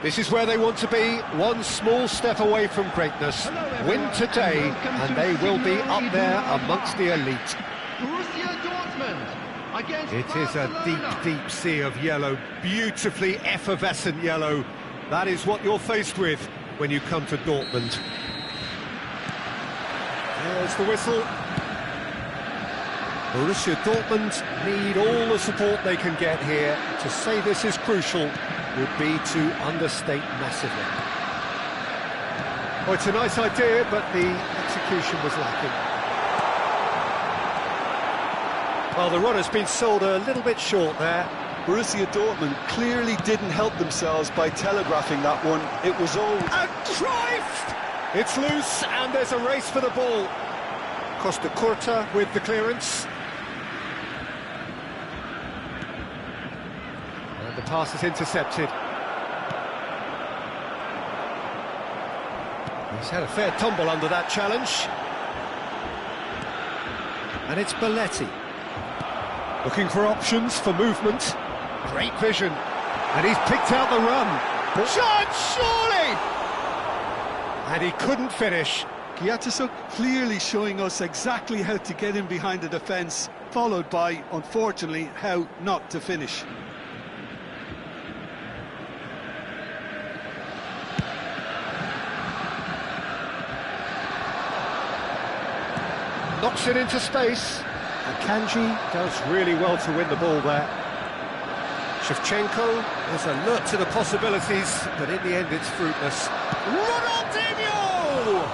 This is where they want to be, one small step away from greatness. Win today, and they will be up there amongst the elite. It is a deep, deep sea of yellow, beautifully effervescent yellow. That is what you're faced with when you come to Dortmund. There's the whistle. Borussia Dortmund need all the support they can get here. To say this is crucial would be to understate massively. Oh, it's a nice idea, but the execution was lacking. Well, the run has been sold a little bit short there. Borussia Dortmund clearly didn't help themselves by telegraphing that one. It was all... And Cruyff! It's loose, and there's a race for the ball. Costa Curta with the clearance. And the pass is intercepted. He's had a fair tumble under that challenge. And it's Belletti. Looking for options for movement. Great vision. And he's picked out the run. Chance, surely! And he couldn't finish. Gattuso clearly showing us exactly how to get in behind the defence, followed by, unfortunately, how not to finish. Knocks it into space. Akanji does really well to win the ball there. Shevchenko is alert to the possibilities, but in the end it's fruitless. Ronaldinho!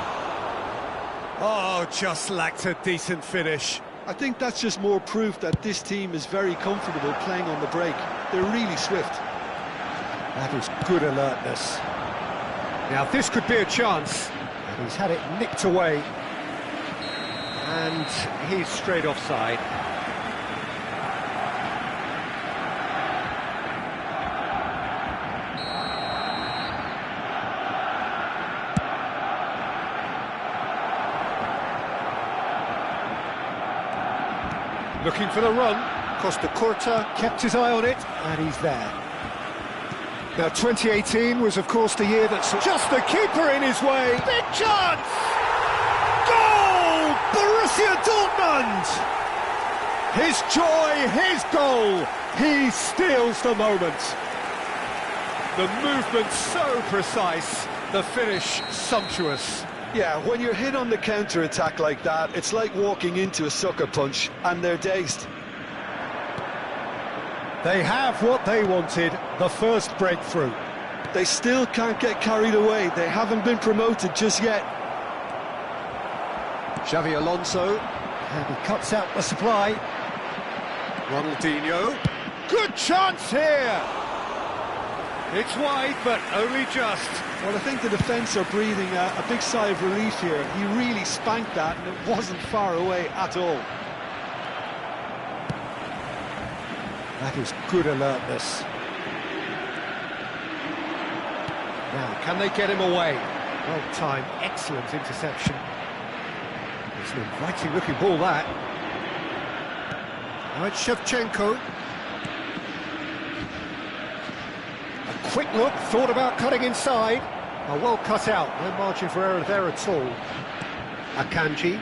Oh, just lacked a decent finish. I think that's just more proof that this team is very comfortable playing on the break. They're really swift. That is good alertness. Now this could be a chance, and he's had it nicked away. And he's straight offside. Looking for the run. Costa Curta kept his eye on it, and he's there. Now 2018 was of course the year that's just the keeper in his way. Big chance! Goal! Borussia Dortmund! His joy, his goal. He steals the moment. The movement so precise, the finish sumptuous. Yeah, when you're hit on the counter-attack like that, it's like walking into a sucker punch, and they're dazed. They have what they wanted, the first breakthrough. They still can't get carried away. They haven't been promoted just yet. Xavi Alonso, and he cuts out the supply. Ronaldinho, good chance here! It's wide, but only just. Well, I think the defence are breathing a big sigh of relief here. He really spanked that, and it wasn't far away at all. That is good alertness. Now, can they get him away? Well timed, excellent interception. It's an inviting looking ball, that. Now it's Shevchenko. A quick look, thought about cutting inside. Oh, well cut out, no margin for error there at all. Akanji.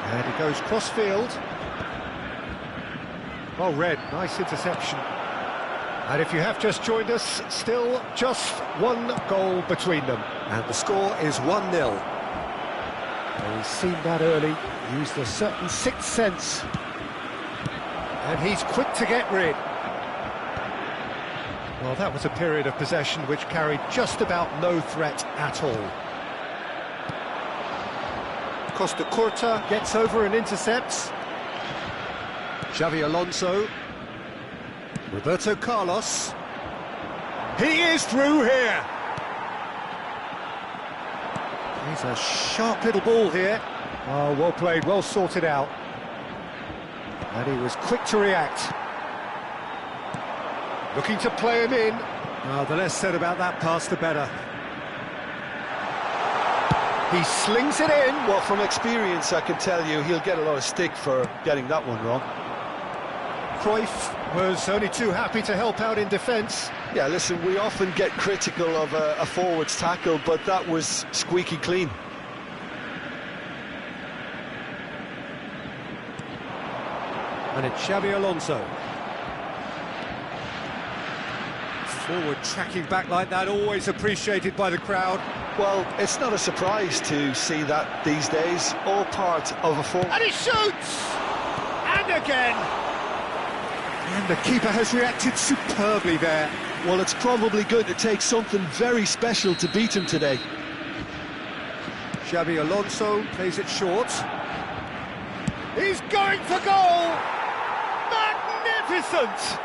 And he goes cross-field. Well read, nice interception. And if you have just joined us, still just one goal between them. And the score is 1-0. Well, he's seen that early, used a certain sixth sense. And he's quick to get rid. Well, that was a period of possession which carried just about no threat at all. Costa Curta gets over and intercepts. Xavi Alonso. Roberto Carlos. He is through here. He's a sharp little ball here. Oh, well played, well sorted out. And he was quick to react. Looking to play him in. Oh, the less said about that pass, the better. He slings it in. Well, from experience, I can tell you he'll get a lot of stick for getting that one wrong. Cruyff was only too happy to help out in defence. Yeah, listen, we often get critical of a forward's tackle, but that was squeaky clean. And it's Xabi Alonso. Forward tracking back like that, always appreciated by the crowd. Well, it's not a surprise to see that these days, all part of a forward. And he shoots! And again! And the keeper has reacted superbly there. Well, it's probably going to take something very special to beat him today. Xabi Alonso plays it short. He's going for goal! Magnificent!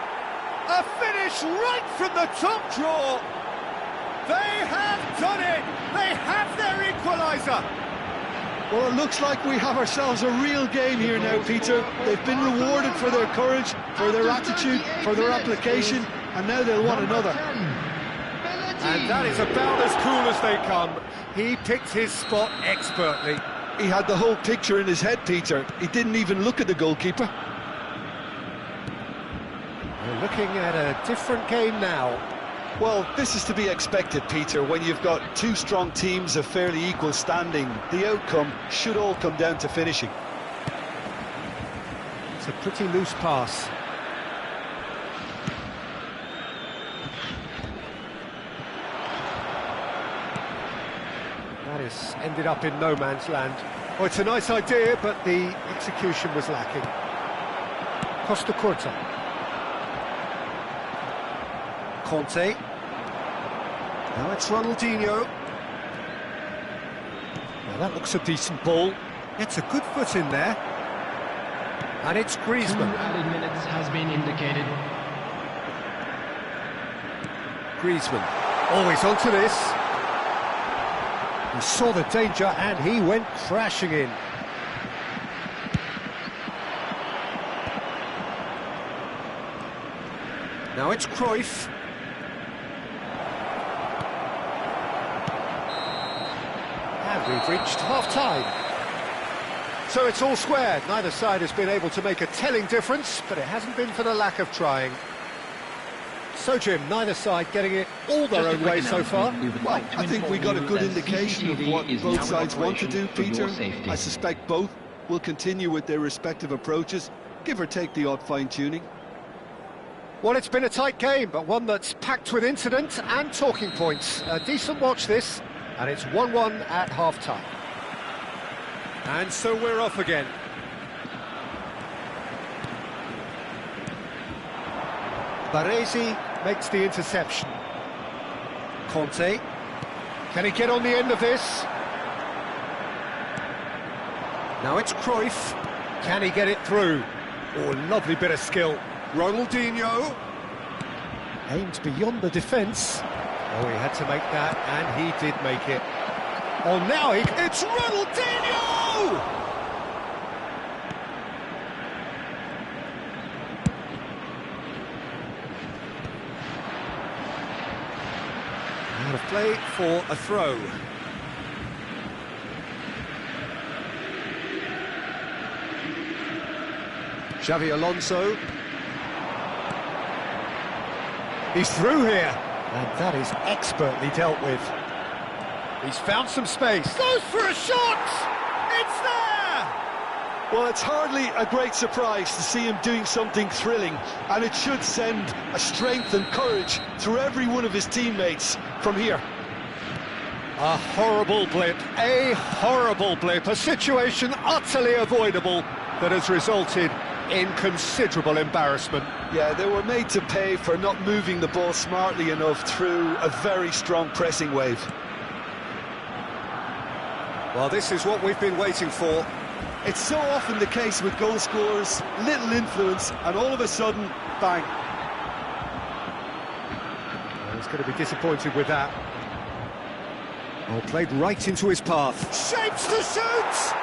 A finish right from the top draw. They have done it! They have their equaliser! Well, it looks like we have ourselves a real game here now, Peter. They've been rewarded for their courage, for their attitude, for their application, and now they'll want another. And that is about as cool as they come. He picked his spot expertly. He had the whole picture in his head, Peter. He didn't even look at the goalkeeper. We're looking at a different game now. Well, this is to be expected, Peter. When you've got two strong teams of fairly equal standing, the outcome should all come down to finishing. It's a pretty loose pass. That has ended up in no man's land. Oh, it's a nice idea, but the execution was lacking. Costa Curta. Conte. Now it's Ronaldinho. Now that looks a decent ball. It's a good foot in there. And it's Griezmann. 2 added minutes has been indicated. Griezmann. Oh, he's onto this. He saw the danger and he went crashing in. Now it's Cruyff. And we've reached half-time. So it's all square. Neither side has been able to make a telling difference, but it hasn't been for the lack of trying. So, Jim, neither side getting it all their own way so far? Well, I think we got a good indication of what both sides want to do, Peter. I suspect both will continue with their respective approaches, give or take the odd fine-tuning. Well, it's been a tight game, but one that's packed with incident and talking points. A decent watch this, and it's 1-1 at half-time. And so we're off again. Baresi makes the interception. Conte. Can he get on the end of this? Now it's Cruyff. Can he get it through? Oh, lovely bit of skill. Ronaldinho. Aimed beyond the defence. Oh, he had to make that, and he did make it. Oh, now it's Ronaldinho! Out of play for a throw. Xabi Alonso. He's through here. And that is expertly dealt with. He's found some space. Goes for a shot! It's there! Well, it's hardly a great surprise to see him doing something thrilling, and it should send a strength and courage through every one of his teammates from here. A horrible blip, a situation utterly avoidable that has resulted in considerable embarrassment. Yeah, they were made to pay for not moving the ball smartly enough through a very strong pressing wave. Well, this is what we've been waiting for. It's so often the case with goal scorers, little influence, and all of a sudden, bang. Well, he's going to be disappointed with that. Oh, played right into his path. Shapes to shoot!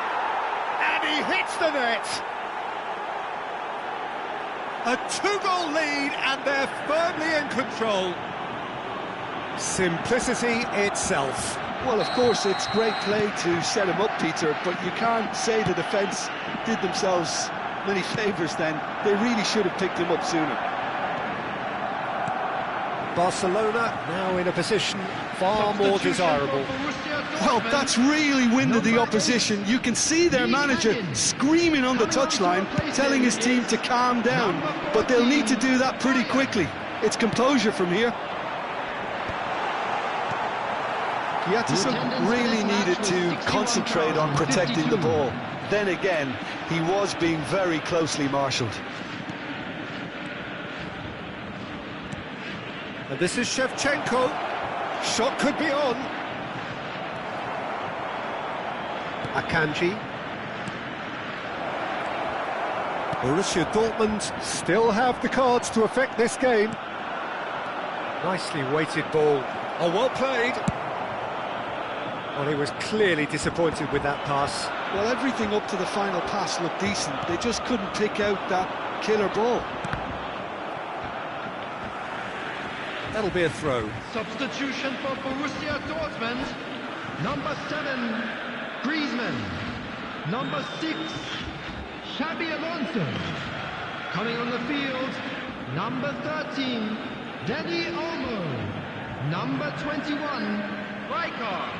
And he hits the net! A 2-goal lead, and they're firmly in control. Simplicity itself. Well, of course, it's great play to set him up, Peter, but you can't say the defence did themselves many favours then. They really should have picked him up sooner. Barcelona now in a position far more desirable. Well, that's really winded the opposition. You can see their manager screaming on the touchline, telling his team to calm down. But they'll need to do that pretty quickly. It's composure from here. Kiatisuk really needed to concentrate on protecting the ball. Then again, he was being very closely marshalled. And this is Shevchenko. Shot could be on. Akanji. Borussia Dortmund still have the cards to affect this game. Nicely weighted ball. Oh, well played. Well, he was clearly disappointed with that pass. Well, everything up to the final pass looked decent. They just couldn't pick out that killer ball. That'll be a throw. Substitution for Borussia Dortmund. Number 7, Griezmann. Number 6, Xabi Alonso. Coming on the field, number 13, Dani Olmo. Number 21, Rijkaard.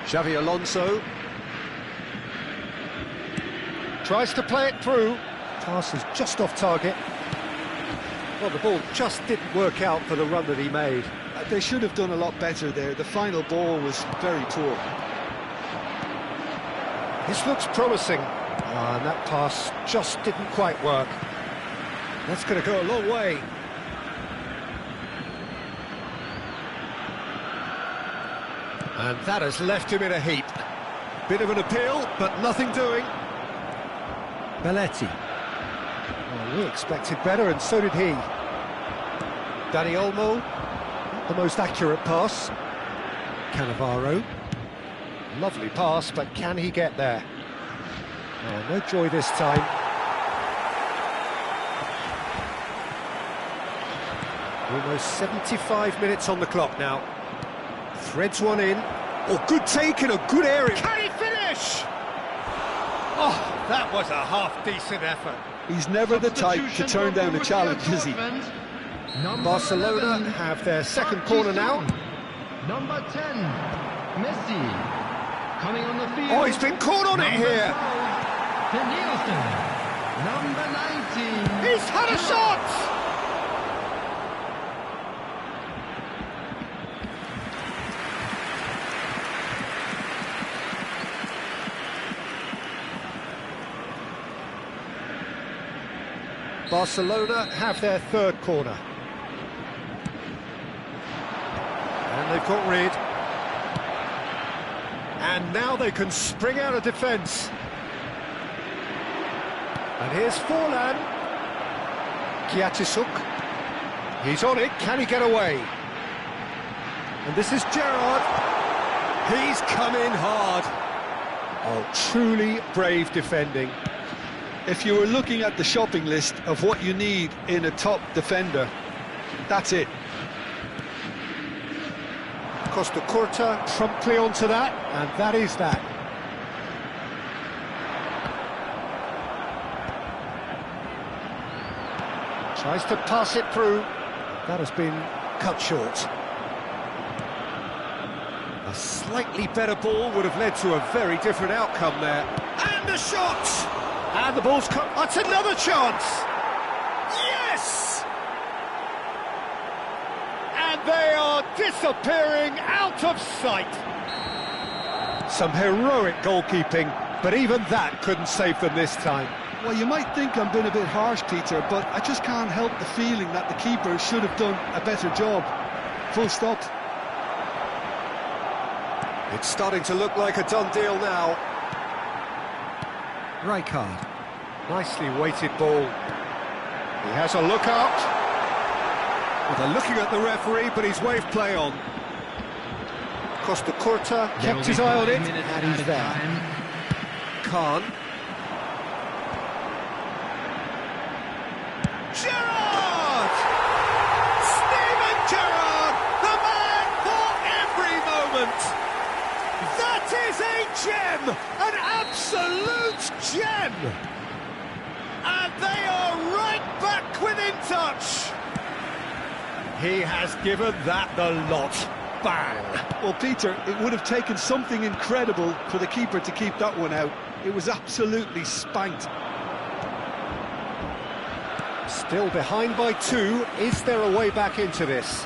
Xabi Alonso tries to play it through. Pass is just off target. Well, the ball just didn't work out for the run that he made. They should have done a lot better there. The final ball was very poor. This looks promising. And that pass just didn't quite work. That's going to go a long way. And that has left him in a heap. Bit of an appeal, but nothing doing. Belletti. Well, we expected better, and so did he. Dani Olmo, not the most accurate pass. Cannavaro. Lovely pass, but can he get there? Oh, no joy this time. Almost 75 minutes on the clock now. Threads one in. Oh, good take in a good area. Can he finish? Oh, that was a half-decent effort. He's never the type to turn down a challenge, is he? Barcelona have their second corner now. Number 10, Messi. Coming on the field. Oh, he's been caught on it here. Number 19. He's had a shot! Barcelona have their third corner. And they've got rid. And now they can spring out of defence. And here's Forlan. Kiatisuk. He's on it. Can he get away? And this is Gerrard. He's come in hard. Oh, truly brave defending. If you were looking at the shopping list of what you need in a top defender, that's it. Costa Curta promptly onto that, and that is that. Tries to pass it through. That has been cut short. A slightly better ball would have led to a very different outcome there. And a shot! And the ball's cut. That's another chance! Yes! And they are disappearing out of sight. Some heroic goalkeeping, but even that couldn't save them this time. Well, you might think I'm being a bit harsh, Peter, but I just can't help the feeling that the keeper should have done a better job. Full stop. It's starting to look like a done deal now. Rijkaard. Nicely weighted ball. He has a look out. Well, they're looking at the referee, but he's waved play on. Costa Curta kept his eye on it, and he's there. Khan. Gerrard! Steven Gerrard, the man for every moment. That is a gem, an absolute gem. And they are right back within touch. He has given that the lot. Bang! Well, Peter, it would have taken something incredible for the keeper to keep that one out. It was absolutely spanked. Still behind by 2. Is there a way back into this?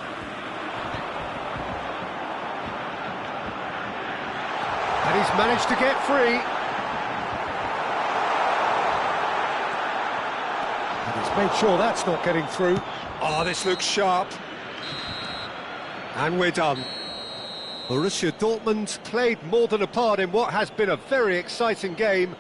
And he's managed to get free. And he's made sure that's not getting through. Oh, this looks sharp. And we're done. Borussia Dortmund played more than a part in what has been a very exciting game.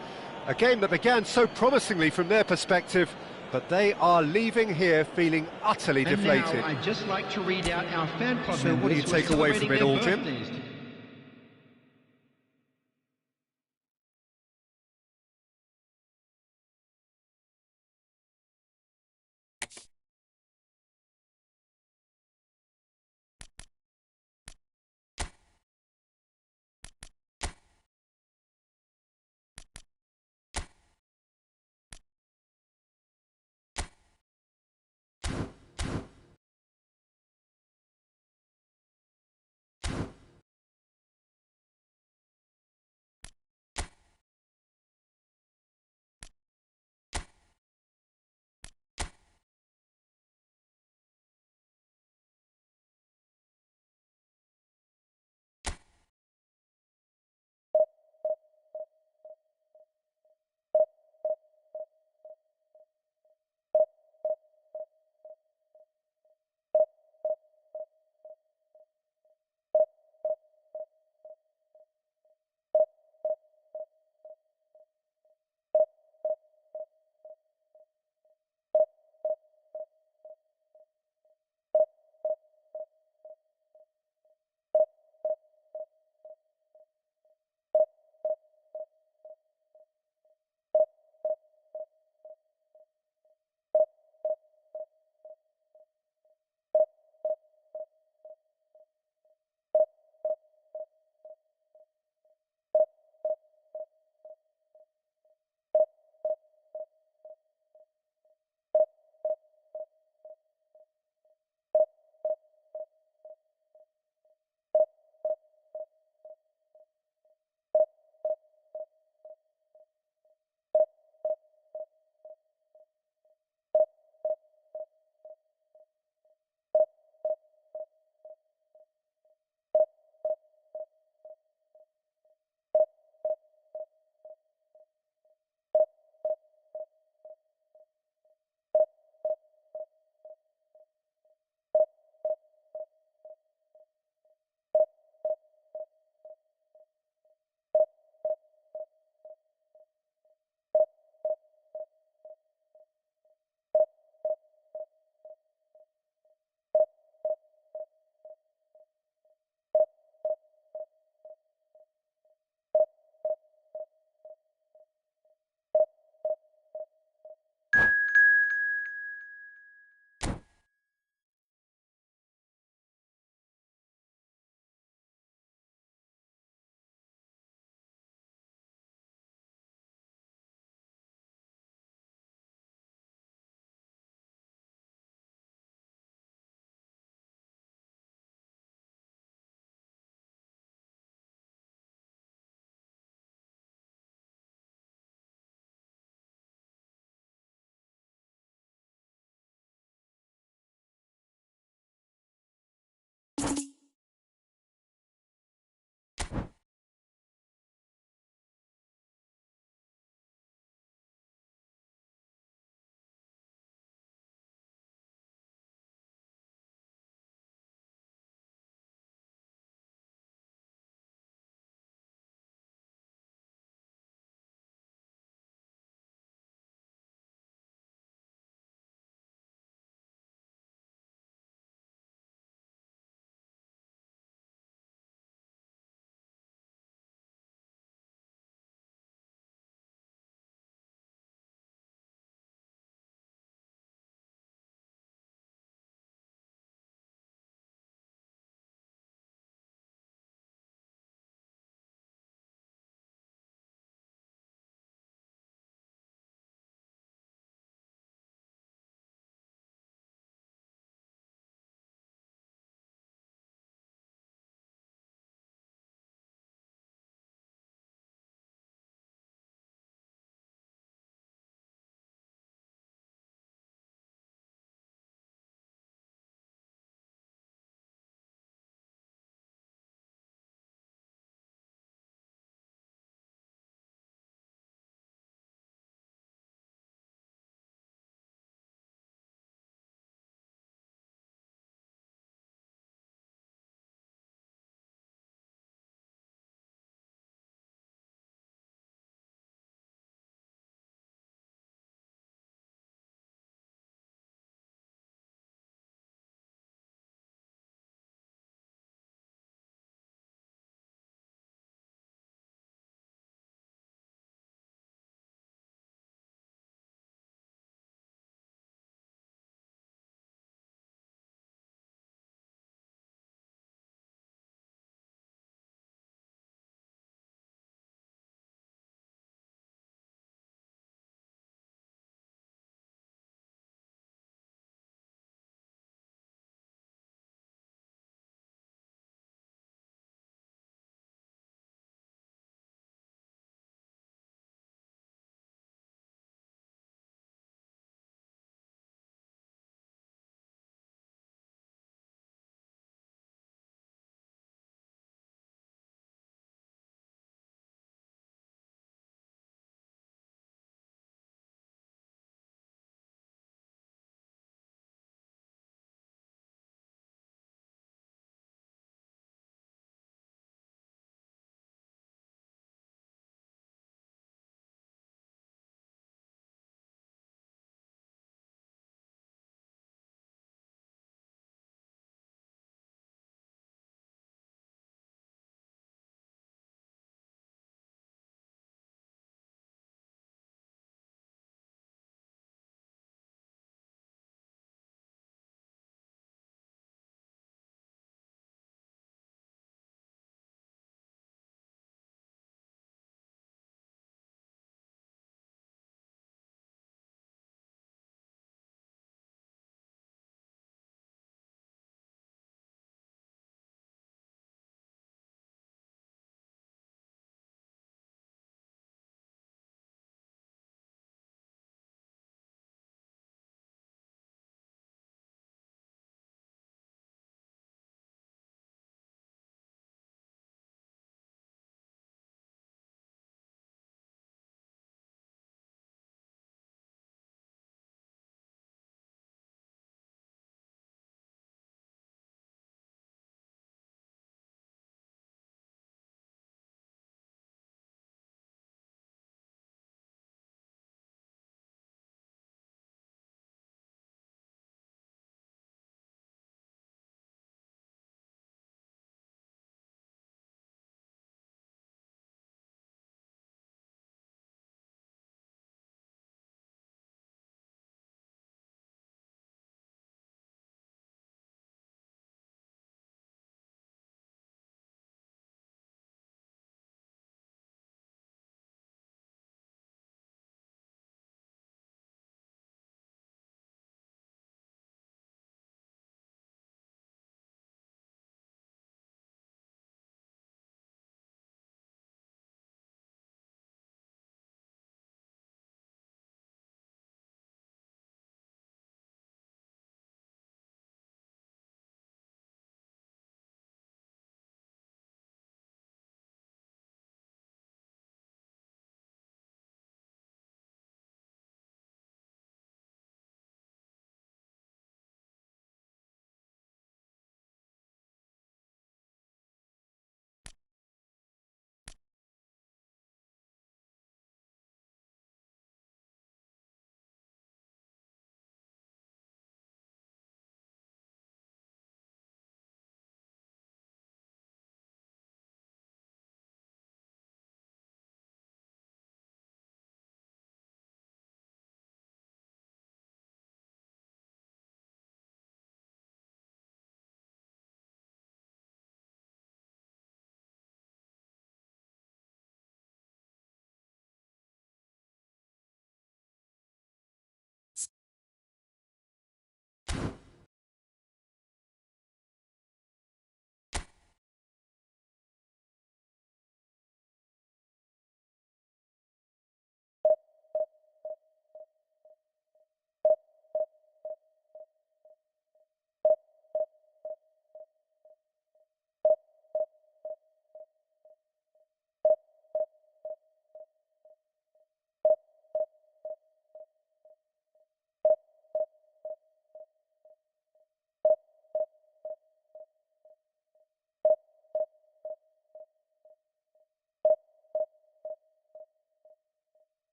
A game that began so promisingly from their perspective, but they are leaving here feeling utterly deflated. Now, I'd just like to read out our fan club So what do you members take who are away from it all, celebrating Jim? their birthdays.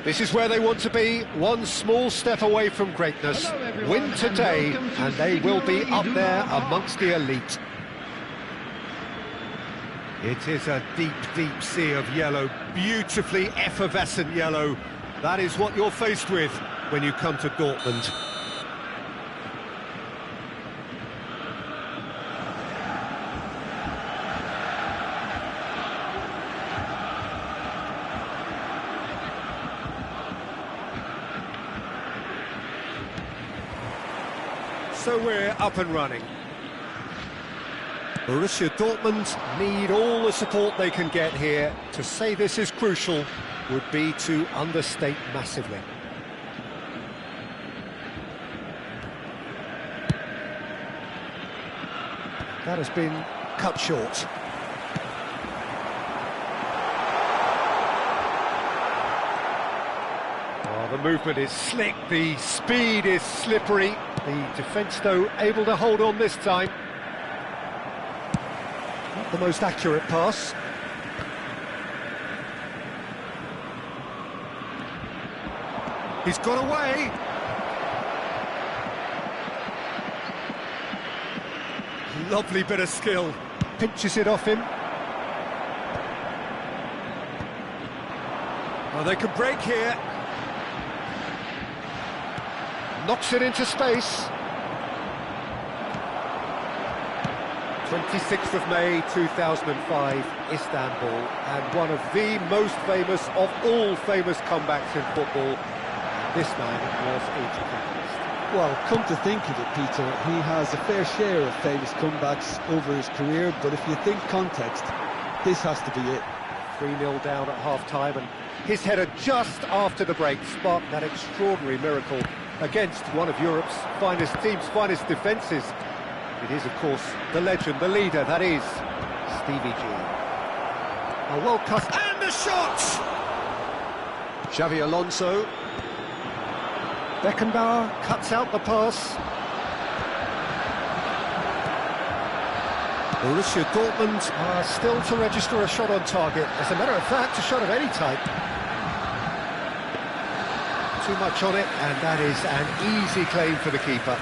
This is where they want to be, one small step away from greatness. Hello, everyone, Win today, and they will be up there amongst the elite. It is a deep, deep sea of yellow, beautifully effervescent yellow. That is what you're faced with when you come to Dortmund. So we're up and running. Borussia Dortmund need all the support they can get here. To say this is crucial would be to understate massively. That has been cut short. Oh, the movement is slick, the speed is slippery. The defence, though, able to hold on this time. Not the most accurate pass. He's got away. Lovely bit of skill. Pinches it off him. Oh, they could break here. Knocks it into space. 26th of May 2005, Istanbul, and one of the most famous of all famous comebacks in football. This man was a catalyst. Well, come to think of it, Peter, he has a fair share of famous comebacks over his career, but if you think context, this has to be it. 3-0 down at half-time, and his header just after the break sparked that extraordinary miracle against one of Europe's finest teams, finest defences. It is, of course, the legend, the leader, that is Stevie G. A well-cut, and the shot! Xavi Alonso. Beckenbauer cuts out the pass. Borussia Dortmund are still to register a shot on target. As a matter of fact, a shot of any type. Too much on it, and that is an easy claim for the keeper.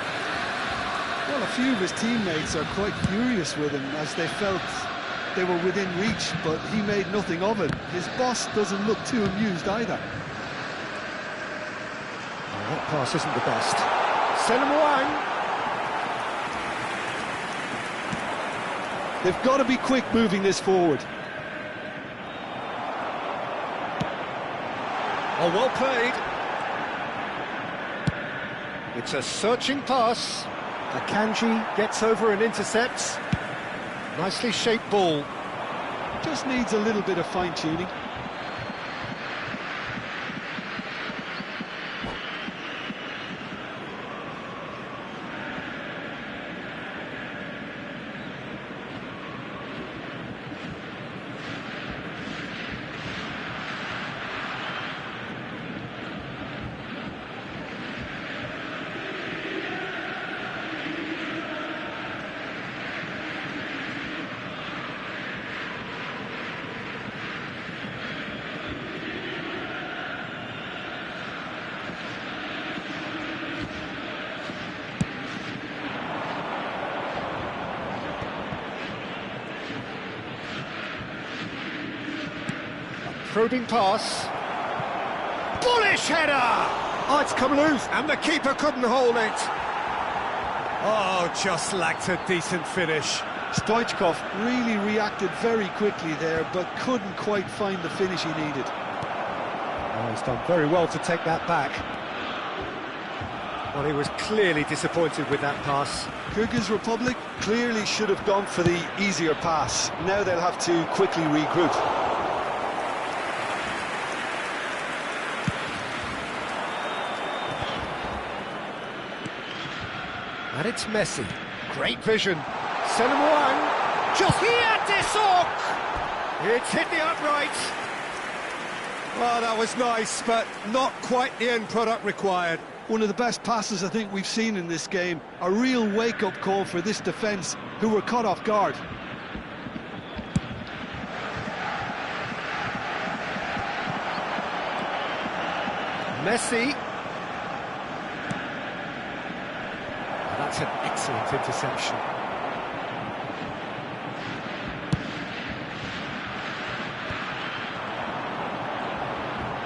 Well, a few of his teammates are quite furious with him as they felt they were within reach, but he made nothing of it. His boss doesn't look too amused either. Oh, that pass isn't the best. Wang. They've got to be quick moving this forward. Oh, well played. It's a searching pass. Akanji gets over and intercepts. Nicely shaped ball. Just needs a little bit of fine-tuning. Probing pass. Bullish header! Oh, it's come loose, and the keeper couldn't hold it. Oh, just lacked a decent finish. Stoichkov really reacted very quickly there, but couldn't quite find the finish he needed. Oh, he's done very well to take that back. Well, he was clearly disappointed with that pass. Kyrgyz Republic clearly should have gone for the easier pass. Now they'll have to quickly regroup. And it's Messi. Great vision. Wang. Just here, Desok! It's hit the upright. Well, that was nice, but not quite the end product required. One of the best passes I think we've seen in this game. A real wake-up call for this defence, who were caught off guard. Messi. Oh, that's an excellent interception.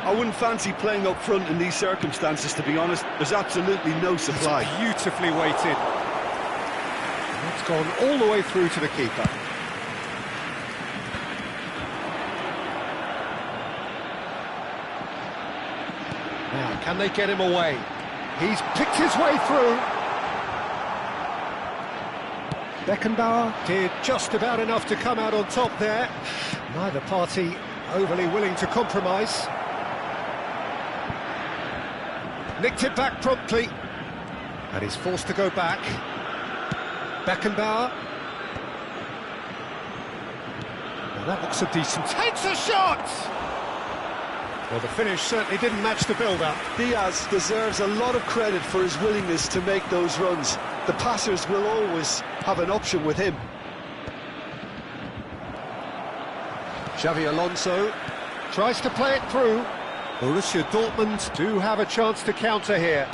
I wouldn't fancy playing up front in these circumstances, to be honest. There's absolutely no supply. It's beautifully weighted. It's gone all the way through to the keeper. Now, can they get him away? He's picked his way through. Beckenbauer did just about enough to come out on top there. Neither party overly willing to compromise. Nicked it back promptly. And he's forced to go back. Beckenbauer. Well, that looks a decent... Takes a shot! Well, the finish certainly didn't match the build-up. Diaz deserves a lot of credit for his willingness to make those runs. The passers will always have an option with him. Xavi Alonso tries to play it through. Borussia Dortmund do have a chance to counter here.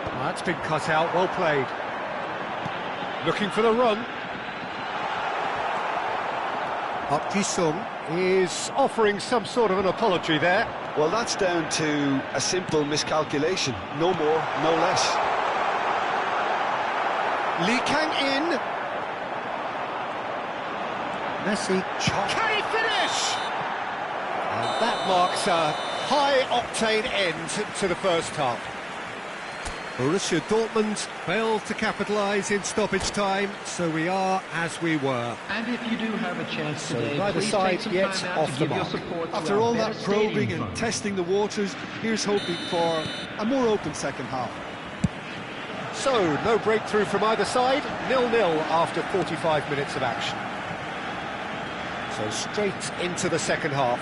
Well, that's been cut out, well played. Looking for the run. Sung is offering some sort of an apology there. Well, that's down to a simple miscalculation. No more, no less. Lee Kang in. Messi. Can he finish? And that marks a high-octane end to the first half. Borussia Dortmund failed to capitalise in stoppage time, so we are as we were. And if you do have a chance today, neither please side take some yet time out off to the give your mark. support to After our all better that probing stadium and fund. testing the waters, here's hoping for a more open second half. So, no breakthrough from either side, 0-0 after 45 minutes of action. So straight into the second half.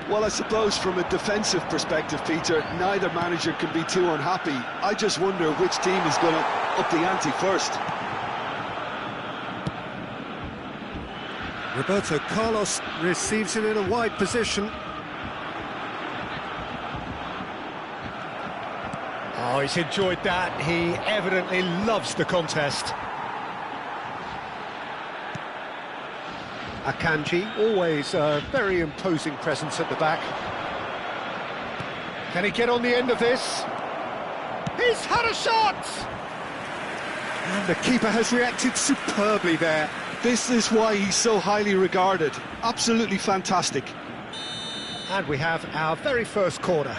Well, I suppose from a defensive perspective, Peter, neither manager can be too unhappy. I just wonder which team is going to up the ante first. Roberto Carlos receives it in a wide position. Oh, he's enjoyed that. He evidently loves the contest. Akanji, always a very imposing presence at the back. Can he get on the end of this? He's had a shot! And the keeper has reacted superbly there. This is why he's so highly regarded. Absolutely fantastic. And we have our very first corner.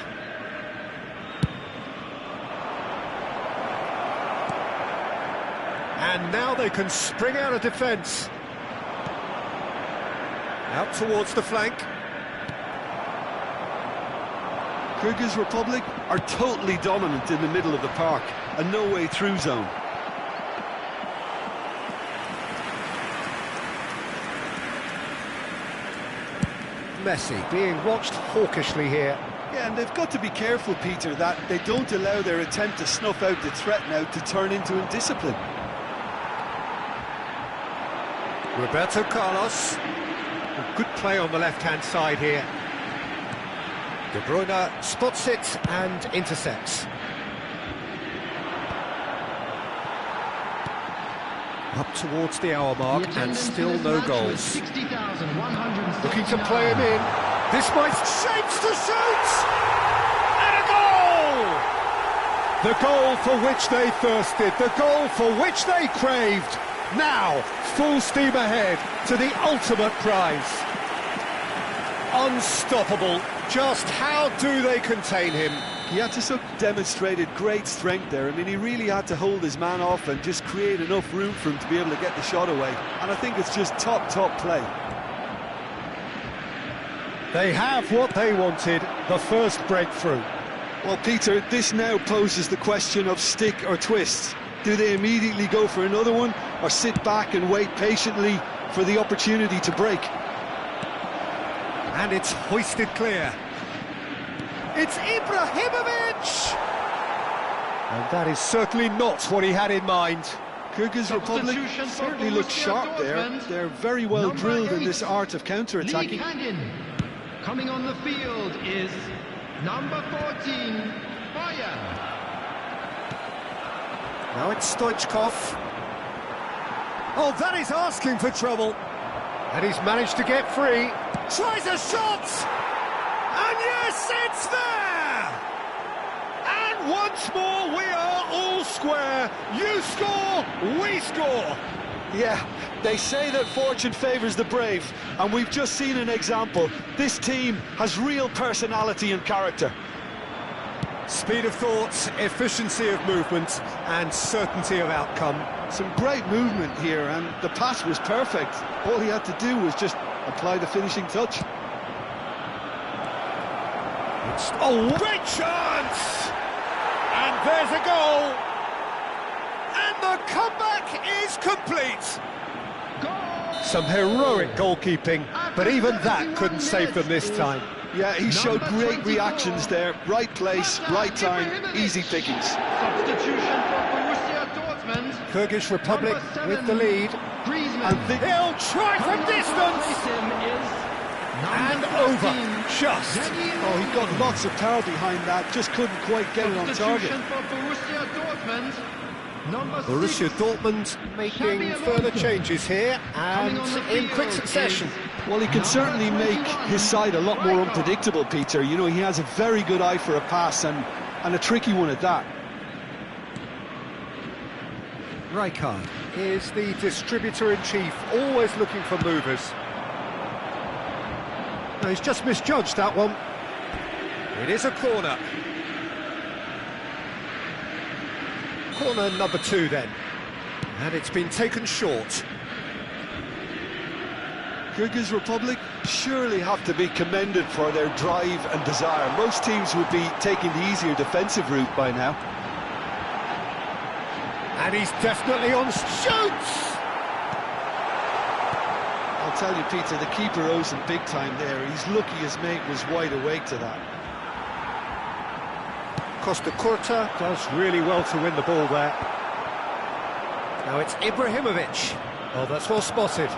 And now they can spring out of defence. Out towards the flank. Kyrgyz Republic are totally dominant in the middle of the park. A no-way through zone. Messi being watched hawkishly here. Yeah, and they've got to be careful, Peter, that they don't allow their attempt to snuff out the threat now to turn into indiscipline. Roberto Carlos. Good play on the left-hand side here. De Bruyne spots it and intercepts. Up towards the hour mark and still no goals. Looking to play him in. This might... Shapes to shoot! And a goal! The goal for which they thirsted, the goal for which they craved. Now, full steam ahead to the ultimate prize. Unstoppable. Just how do they contain him? Yatusuk demonstrated great strength there. I mean, he really had to hold his man off and just create enough room for him to be able to get the shot away. And I think it's just top play. They have what they wanted, the first breakthrough. Well, Peter, this now poses the question of stick or twist. Do they immediately go for another one, or sit back and wait patiently for the opportunity to break? And it's hoisted clear. It's Ibrahimovic! And that is certainly not what he had in mind. Kyrgyz Republic certainly looks sharp there. They're very well drilled in this art of counter-attacking. Coming on the field is number 14, Fire. Now it's Stoichkov. Oh, that is asking for trouble. And he's managed to get free. Tries a shot! And yes, it's there! And once more, we are all square. You score, we score. Yeah, they say that fortune favours the brave, and we've just seen an example. This team has real personality and character. Speed of thought, efficiency of movement, and certainty of outcome. Some great movement here, and the pass was perfect. All he had to do was just apply the finishing touch. Oh, great chance! And there's a goal! And the comeback is complete! Goal! Some heroic goalkeeping, but even that couldn't save them this time. Yeah, he showed great reactions there. Right place, right time, easy pickings. Substitution for Borussia Dortmund. Kyrgyz Republic with the lead. Griezmann. He'll try from distance! And over, just. Oh, he got lots of power behind that, just couldn't quite get it on target. Substitution for Borussia Dortmund. Number Borussia 6. Dortmund making further changes here, and in quick succession. Well, he can certainly make his side a lot more unpredictable, Peter. You know, he has a very good eye for a pass, and a tricky one at that. Rijkaard is the distributor-in-chief, always looking for movers. No, he's just misjudged that one. It is a corner. Corner number 2 then. And it's been taken short. Kyrgyz Republic surely have to be commended for their drive and desire. Most teams would be taking the easier defensive route by now. And he's definitely on shoots! I'll tell you, Peter, the keeper owes him big time there. He's lucky his mate was wide awake to that. Costa Curta does really well to win the ball there. Now it's Ibrahimovic. Oh, that's well spotted.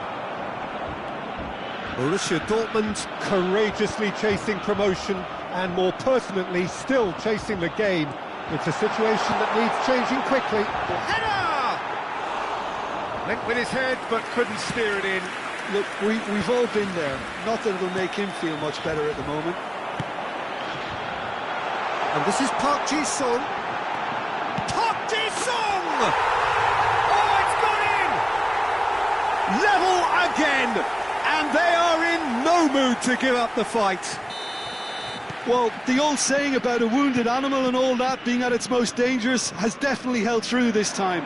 Borussia Dortmund courageously chasing promotion, and more pertinently still chasing the game. It's a situation that needs changing quickly. Header! Went with his head but couldn't steer it in. Look, we've all been there. Not that it'll make him feel much better at the moment. And this is Park Ji-sung. Park Ji-sung! Oh, it's gone in! Level again! And they are in no mood to give up the fight. Well, the old saying about a wounded animal and all that being at its most dangerous has definitely held through this time.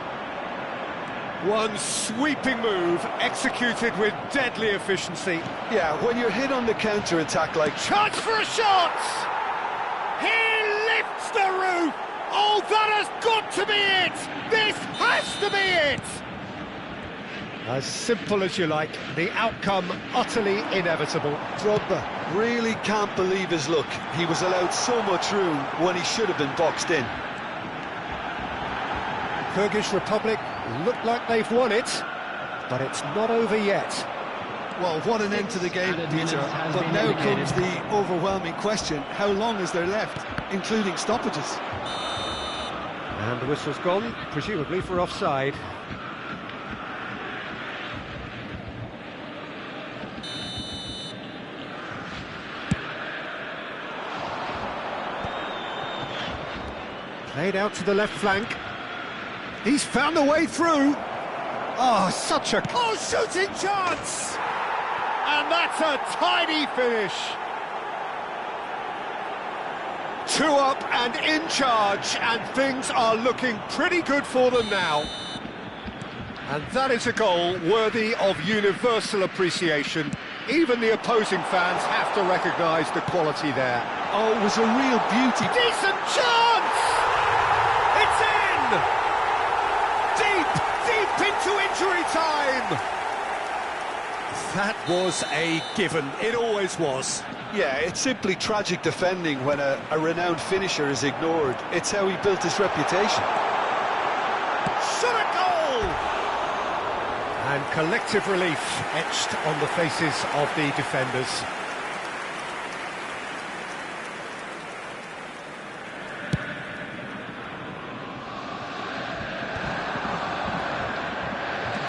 One sweeping move executed with deadly efficiency. Yeah, when you're hit on the counter-attack like... Chance for a shot! He lifts the roof! Oh, that has got to be it! This has to be it! As simple as you like, the outcome utterly inevitable. Drogba really can't believe his luck. He was allowed so much room when he should have been boxed in. Kyrgyz Republic look like they've won it, but it's not over yet. Well, what an end to the game, Peter. But now comes the overwhelming question: how long is there left, including stoppages? And the whistle's gone, presumably for offside. Played out to the left flank. He's found the way through. Oh, such a... Oh, shooting chance! And that's a tidy finish. 2 up and in charge, and things are looking pretty good for them now. And that is a goal worthy of universal appreciation. Even the opposing fans have to recognise the quality there. Oh, it was a real beauty. Decent chance! It's in! Deep into injury time! That was a given. It always was. Yeah, it's simply tragic defending when a renowned finisher is ignored. It's how he built his reputation. Shot a goal! goal! And collective relief etched on the faces of the defenders.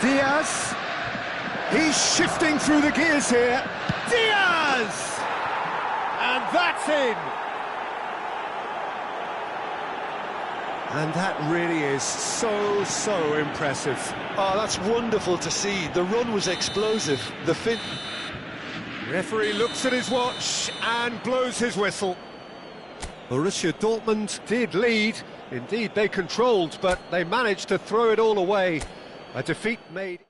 Diaz, he's shifting through the gears here. Diaz! And that's in! And that really is so impressive. Oh, that's wonderful to see. The run was explosive. The fin... Referee looks at his watch and blows his whistle. Borussia Dortmund did lead. Indeed, they controlled, but they managed to throw it all away. A defeat made...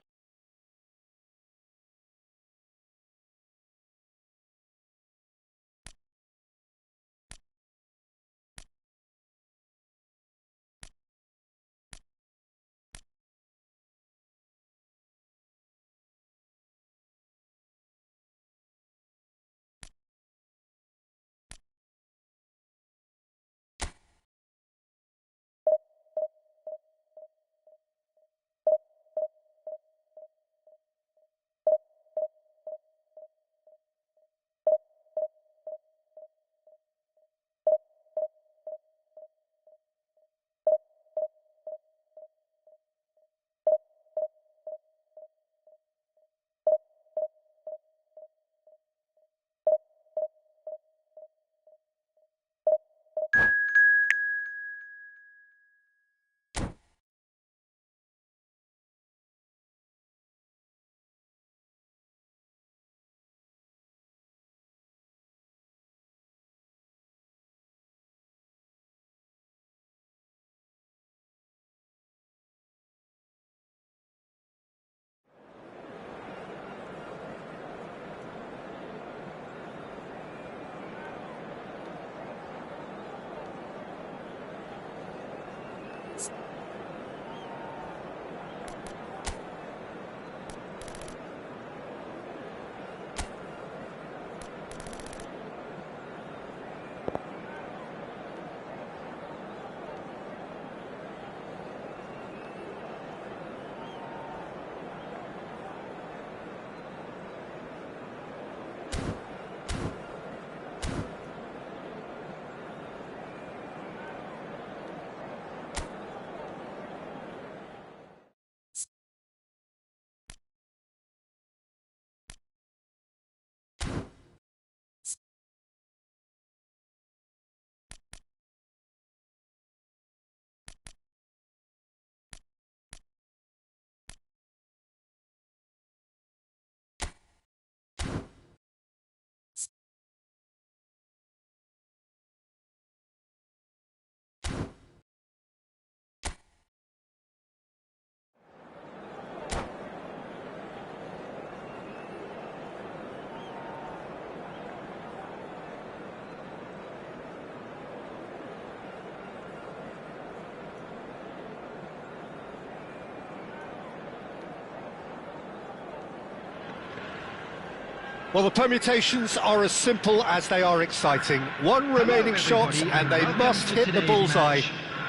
Well, the permutations are as simple as they are exciting. One remaining shot and they must hit the bullseye.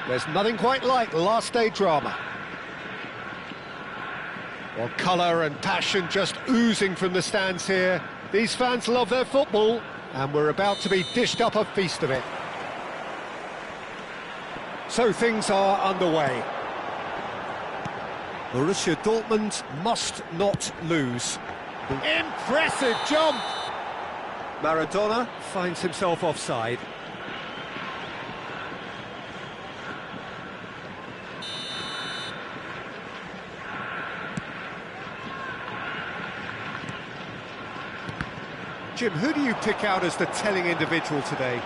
There's nothing quite like last day drama. Well, colour and passion just oozing from the stands here. These fans love their football and we're about to be dished up a feast of it. So things are underway. Borussia Dortmund must not lose. Impressive jump! Maradona finds himself offside. Jim, who do you pick out as the telling individual today?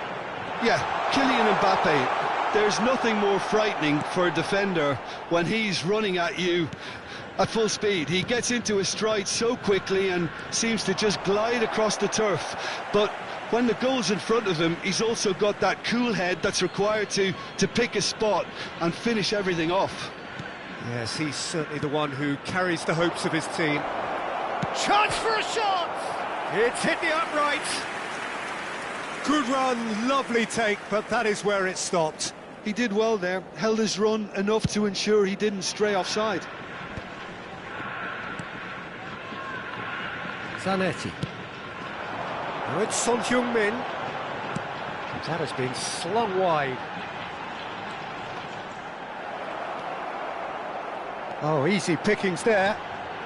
Yeah, Kylian Mbappe. There's nothing more frightening for a defender when he's running at you at full speed. He gets into his stride so quickly and seems to just glide across the turf. But when the goal's in front of him, he's also got that cool head that's required to pick a spot and finish everything off. Yes, he's certainly the one who carries the hopes of his team. Chance for a shot! It's hit the upright. Good run, lovely take, but that is where it stopped. He did well there, held his run enough to ensure he didn't stray offside. Zanetti. Now it's Son Heung-min. That has been slung wide. Oh, easy pickings there.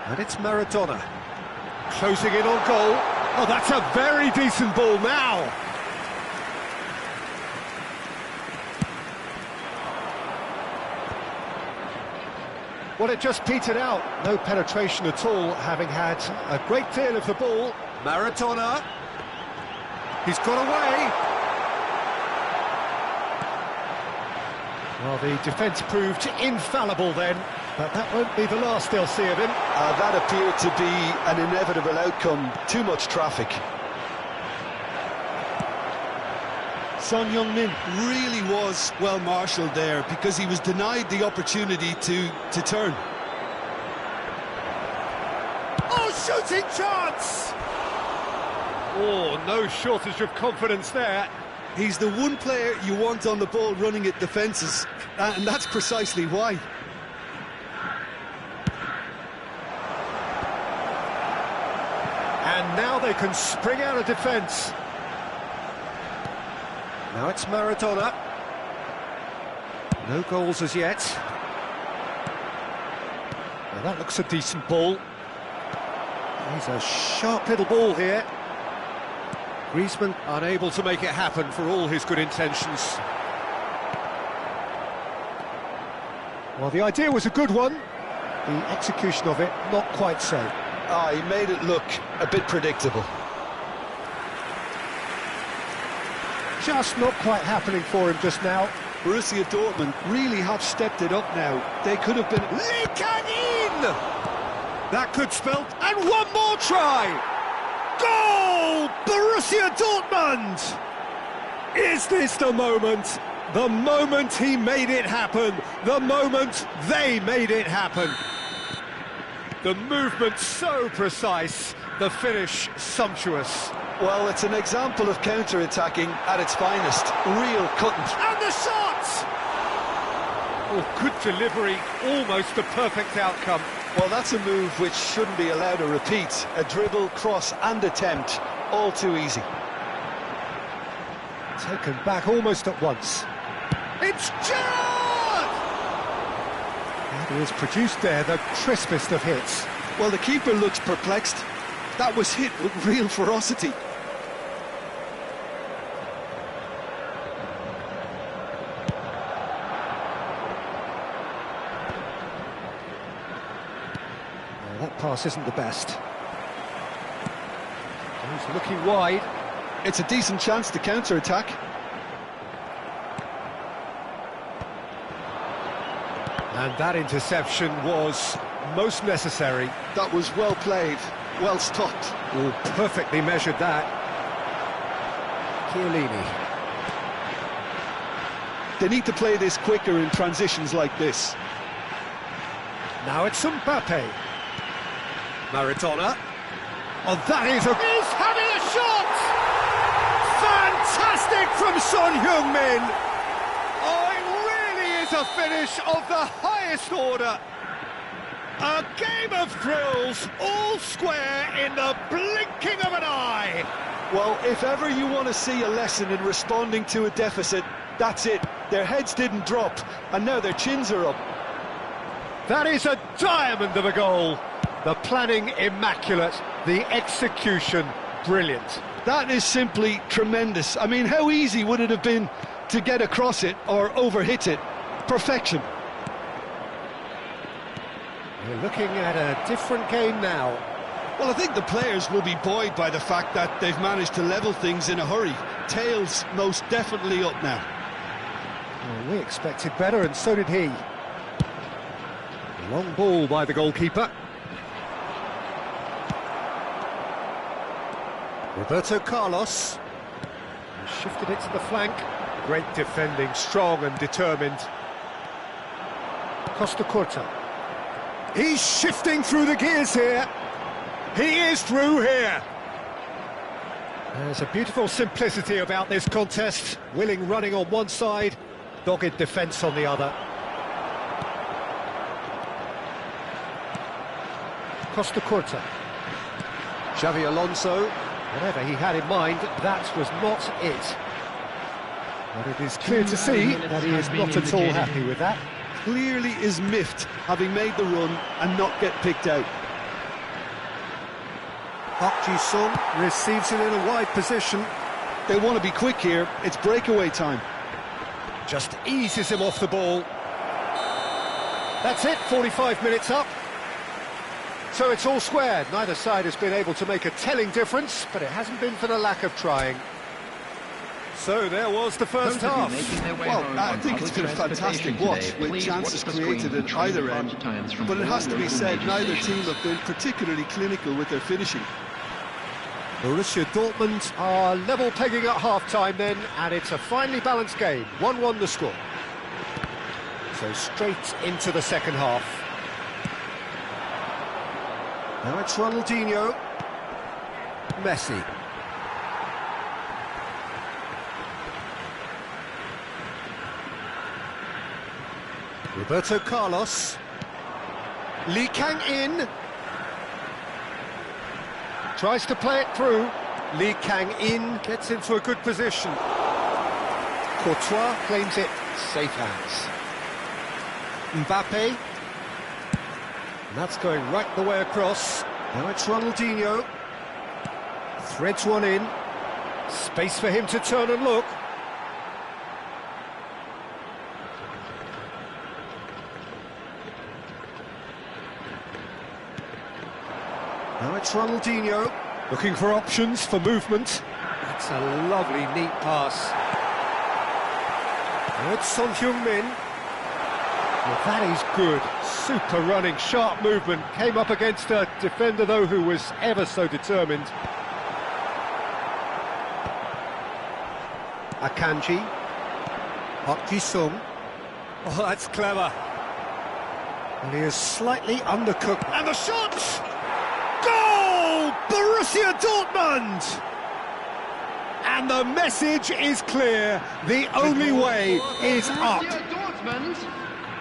And it's Maradona. Closing in on goal. Oh, that's a very decent ball now. Well, it just petered out. No penetration at all, having had a great deal of the ball. Maradona. He's got away. Well, the defence proved infallible then, but that won't be the last they'll see of him. That appeared to be an inevitable outcome. Too much traffic. Son Heung-min really was well marshalled there because he was denied the opportunity to turn. Oh, shooting chance! Oh, no shortage of confidence there. He's the one player you want on the ball running at defences, and that's precisely why. And now they can spring out of defence. Now it's Maradona. No goals as yet. Now that looks a decent ball. He's a sharp little ball here. Griezmann unable to make it happen for all his good intentions. Well, the idea was a good one. The execution of it, not quite so. He made it look a bit predictable. Just not quite happening for him just now. Borussia Dortmund really have stepped it up now. They could have been... in! That could spell... And one more try! Goal! Borussia Dortmund! Is this the moment? The moment he made it happen. The moment they made it happen. The movement so precise. The finish sumptuous. Well, it's an example of counter-attacking at its finest. Real cutting. And the shot! Oh, good delivery. Almost the perfect outcome. Well, that's a move which shouldn't be allowed to repeat. A dribble, cross and attempt, all too easy. Taken back almost at once. It's Gerrard! And he has produced there the crispest of hits. Well, the keeper looks perplexed. That was hit with real ferocity. That pass isn't the best. He's looking wide. It's a decent chance to counter-attack. And that interception was most necessary. That was well played, well stopped. Oh, perfectly measured that. Chiellini. They need to play this quicker in transitions like this. Now it's Mbappe. Maradona. Oh, that is a... He's having a shot! Fantastic from Son Heung-min! Oh, it really is a finish of the highest order. A game of thrills, all square in the blinking of an eye. Well, if ever you want to see a lesson in responding to a deficit, that's it. Their heads didn't drop, and now their chins are up. That is a diamond of a goal. The planning immaculate, the execution brilliant. That is simply tremendous. I mean, how easy would it have been to get across it or overhit it? Perfection. We're looking at a different game now. Well, I think the players will be buoyed by the fact that they've managed to level things in a hurry. Tails most definitely up now. Well, we expected better, and so did he. Long ball by the goalkeeper. Roberto Carlos shifted it to the flank. Great defending, strong and determined. Costa Curta. He's shifting through the gears here. He is through here. There's a beautiful simplicity about this contest. Willing running on one side, Dogged defence on the other. Costa Curta. Xavi Alonso. Whatever he had in mind, that was not it. But it is clear to see that he is not at all happy with that. Clearly is miffed, having made the run and not get picked out. Park Ji-sung receives it in a wide position. They want to be quick here, it's breakaway time. Just eases him off the ball. That's it, 45 minutes up. So it's all squared. Neither side has been able to make a telling difference, but it hasn't been for the lack of trying. So there was the first half. Well, I think it's been a fantastic watch, with chances created at either end. But it has to be said, neither team have been particularly clinical with their finishing. Borussia Dortmund are level pegging at half-time then, and it's a finely balanced game. 1-1 the score. So straight into the second half. Now it's Ronaldinho. Messi. Roberto Carlos. Lee Kang-in. Tries to play it through. Lee Kang-in gets into a good position. Courtois claims it. Safe hands. Mbappe. And that's going right the way across. Now it's Ronaldinho. Threads one in. Space for him to turn and look. Now it's Ronaldinho. Looking for options for movement. That's a lovely, neat pass. Now it's Son Heung-min. Well, that is good. Super running, sharp movement. Came up against a defender, though, who was ever so determined. Akanji. Park Ji-sung. Oh, that's clever. And he is slightly undercooked. And the shot! Goal! Borussia Dortmund! And the message is clear. The only way is up.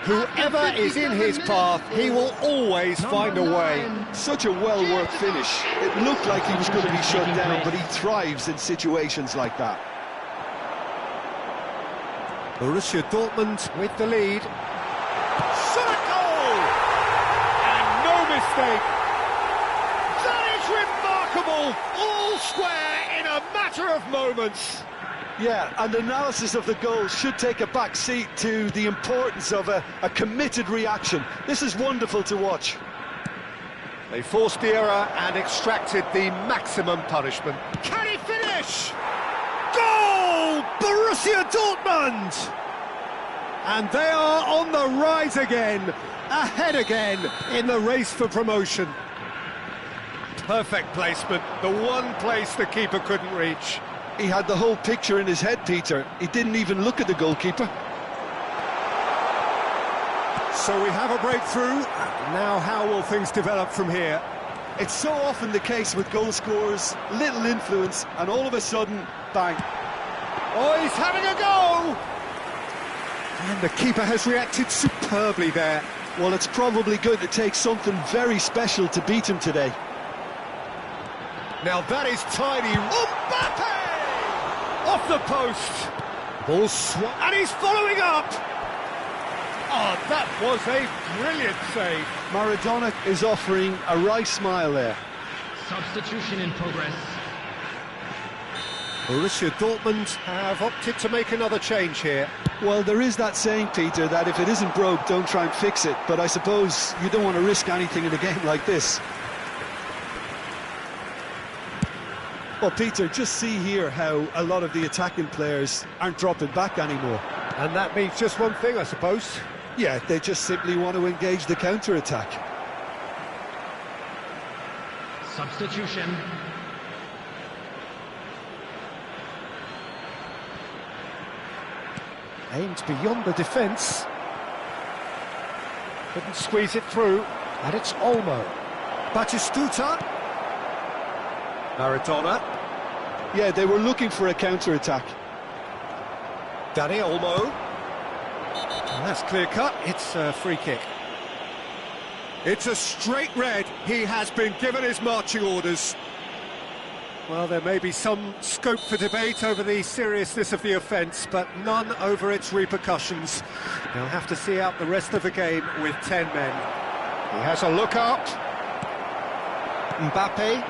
Whoever is in his path, he will always find a way. Such a well-worked finish. It looked like he was going to be shut down, but he thrives in situations like that. Borussia Dortmund with the lead. Shot goal! And no mistake. That is remarkable. All square in a matter of moments. Yeah, and analysis of the goal should take a back seat to the importance of a committed reaction. This is wonderful to watch. They forced the error and extracted the maximum punishment. Can he finish? Goal! Borussia Dortmund! And they are on the rise again, ahead again in the race for promotion. Perfect placement, the one place the keeper couldn't reach. He had the whole picture in his head, Peter. He didn't even look at the goalkeeper. So we have a breakthrough. Now how will things develop from here? It's so often the case with goal scorers, little influence, and all of a sudden, bang. Oh, he's having a go! And the keeper has reacted superbly there. Well, it's probably going to take something very special to beat him today. Now that is tidy. Mbappe! Off the post. Ball swung, and he's following up. Oh, that was a brilliant save. Maradona is offering a wry smile there. Substitution in progress. Borussia Dortmund have opted to make another change here. Well, there is that saying, Peter, that if it isn't broke, don't try and fix it. But I suppose you don't want to risk anything in a game like this. Well, Peter, just see here how a lot of the attacking players aren't dropping back anymore. And that means just one thing, I suppose. Yeah, they just simply want to engage the counter-attack. Substitution. Aimed beyond the defence. Couldn't squeeze it through. And it's Olmo. Batistuta. Maradona. Yeah, they were looking for a counter-attack. Dani Olmo. Well, that's clear cut. It's a free kick. It's a straight red. He has been given his marching orders. Well, there may be some scope for debate over the seriousness of the offence, but none over its repercussions. They'll have to see out the rest of the game with 10 men. He has a look up. Mbappe.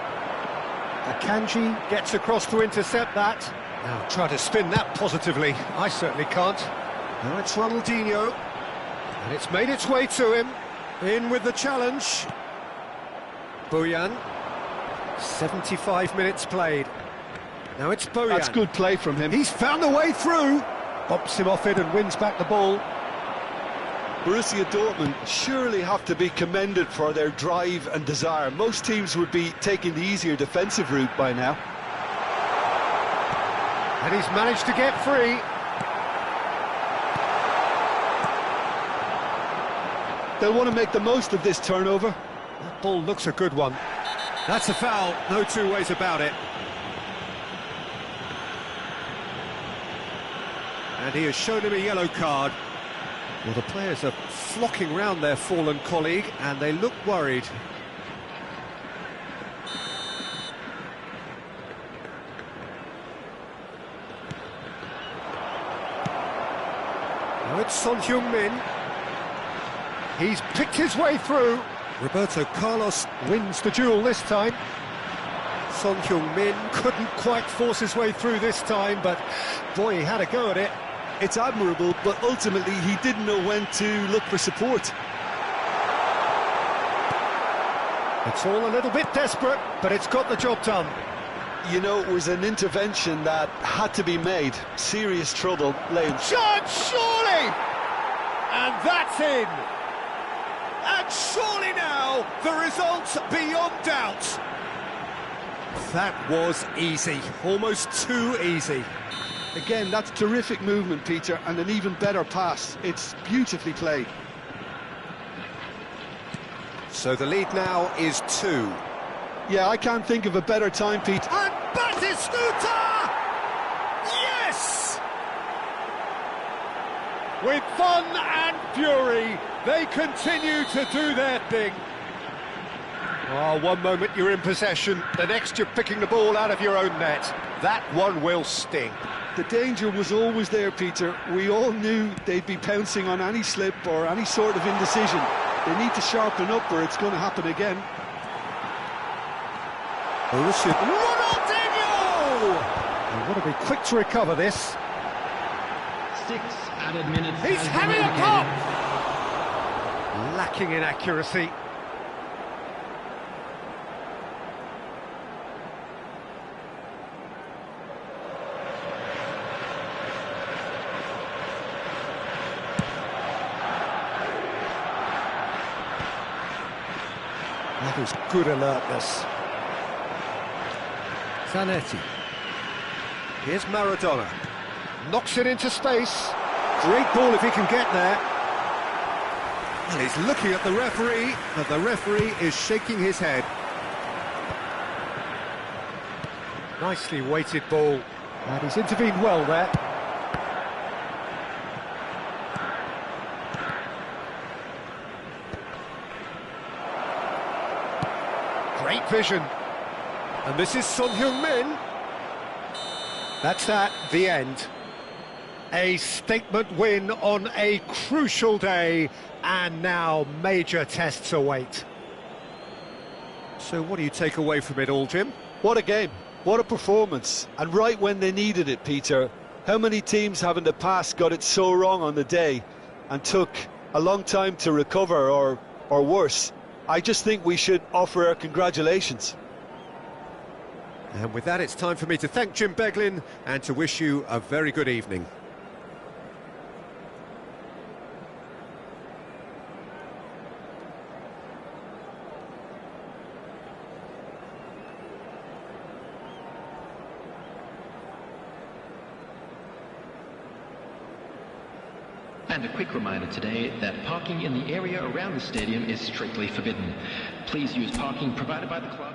Akanji gets across to intercept that. Now try to spin that positively. I certainly can't. Now it's Ronaldinho. And it's made its way to him. In with the challenge. Bojan. 75 minutes played. Now it's Bojan. That's good play from him. He's found a way through. Bumps him off it and wins back the ball. Borussia Dortmund surely have to be commended for their drive and desire. Most teams would be taking the easier defensive route by now. And he's managed to get free. They'll want to make the most of this turnover. That ball looks a good one. That's a foul, no two ways about it. And he has shown him a yellow card. Well, the players are flocking round their fallen colleague, and they look worried. Now it's Son Heung-min. He's picked his way through. Roberto Carlos wins the duel this time. Son Heung-min couldn't quite force his way through this time, but boy, he had a go at it. It's admirable, but ultimately he didn't know when to look for support. It's all a little bit desperate, but it's got the job done. You know, it was an intervention that had to be made. Serious trouble lay. Shot, surely! And that's in! And surely now, the result's beyond doubt. That was easy, almost too easy. Again, that's terrific movement, Peter, and an even better pass. It's beautifully played. So the lead now is 2. Yeah, I can't think of a better time, Pete. And Batistuta! Yes! With fun and fury, they continue to do their thing. Oh, one moment you're in possession, the next you're picking the ball out of your own net. That one will sting. The danger was always there, Peter. We all knew they'd be pouncing on any slip or any sort of indecision. They need to sharpen up or it's going to happen again. Ronaldinho! They want to be quick to recover this. 6 added minutes. He's having a pop! Lacking in accuracy. That was good alertness. Zanetti. Here's Maradona. Knocks it into space. Great ball if he can get there. Well, he's looking at the referee, but the referee is shaking his head. Nicely weighted ball. And he's intervened well there. Great vision. And this is Son Heung-min. That's that, the end. A statement win on a crucial day, and now major tests await. So what do you take away from it all, Jim? What a game, what a performance, and right when they needed it, Peter. How many teams have in the past got it so wrong on the day and took a long time to recover, or worse? I just think we should offer our congratulations. And with that, it's time for me to thank Jim Beglin and to wish you a very good evening. And a quick reminder today that parking in the area around the stadium is strictly forbidden. Please use parking provided by the club.